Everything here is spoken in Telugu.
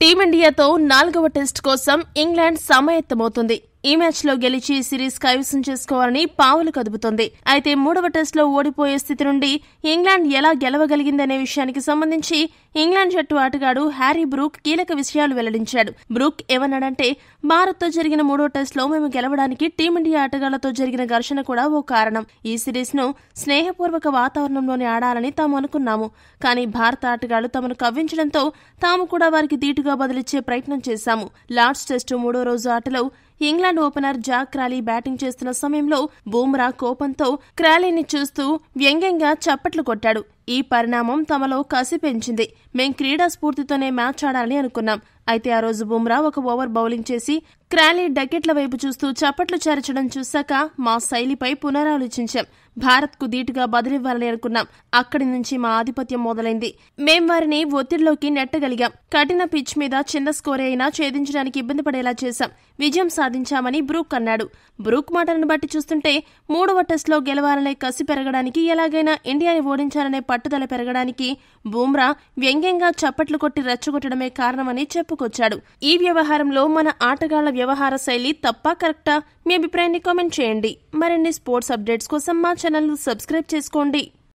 టీమిండియాతో 4వ టెస్ట్ కోసం ఇంగ్లాండ్ సమాయత్తమవుతుంది. ఈ మ్యాచ్లో గెలిచి సిరీస్ కైవసం చేసుకోవాలని పావులు కదుపుతోంది. అయితే 3వ టెస్టులో ఓడిపోయే స్థితి నుండి ఇంగ్లాండ్ ఎలా గెలవగలిగిందనే విషయానికి సంబంధించి ఇంగ్లాండ్ జట్టు ఆటగాడు హ్యారీ బ్రూక్ కీలక విషయాలు వెల్లడించాడు. బ్రూక్ ఏమన్నాడంటే, భారత్తో జరిగిన 3వ టెస్టులో మేము గెలవడానికి టీమిండియా ఆటగాళ్లతో జరిగిన ఘర్షణ కూడా ఓ కారణం. ఈ సిరీస్ ను స్నేహపూర్వక వాతావరణంలోనే ఆడాలని తాము అనుకున్నాము. కానీ భారత ఆటగాళ్లు తమను కవ్వించడంతో తాము కూడా వారికి ధీటుగా బదిలిచ్చే ప్రయత్నం చేశాము. లార్డ్స్ టెస్టు 3వ రోజు ఆటలో England opener Jack Crawley batting చేస్తున్న సమయంలో బూమ్రా కోపంతో క్రాలీని చూస్తూ వ్యంగ్యంగా చప్పట్లు కొట్టాడు. ఈ పరిణామం తమలో కసి పెంచింది. మేం క్రీడా స్ఫూర్తితోనే మ్యాచ్ ఆడాలని అనుకున్నాం. అయితే ఆ రోజు బూమ్రా ఒక ఓవర్ బౌలింగ్ చేసి క్రాలీ డకెట్ల వైపు చూస్తూ చప్పట్లు చేర్చడం చూశాక మా శైలిపై పునరాలోచించాం. భారత్కు ధీటుగా బదిలివ్వాలని అనుకున్నాం. అక్కడి నుంచి మా ఆధిపత్యం మొదలైంది. మేం వారిని ఒత్తిడిలోకి నెట్టగలిగాం. కఠిన పిచ్ మీద చిన్న స్కోరే అయినా ఛేదించడానికి ఇబ్బంది పడేలా చేశాం. విజయం సాధించామని బ్రూక్ అన్నాడు. బ్రూక్ మాటలను బట్టి చూస్తుంటే 3వ టెస్టులో గెలవాలనే కసి పెరగడానికి, ఎలాగైనా ఇండియాని ఓడించాలనే పట్టుదల పెరగడానికి బూమ్రా వ్యంగ్యంగా చప్పట్లు కొట్టి రెచ్చగొట్టడమే కారణమని చెప్పుకొచ్చాడు. ఈ వ్యవహారంలో మన ఆటగాళ్ల వ్యవహార శైలి తప్పా కరెక్టా? మీ అభిప్రాయాన్ని కామెంట్ చేయండి. మరిన్ని స్పోర్ట్స్ అప్డేట్స్ కోసం మా ఛానల్ సబ్స్క్రైబ్ చేసుకోండి.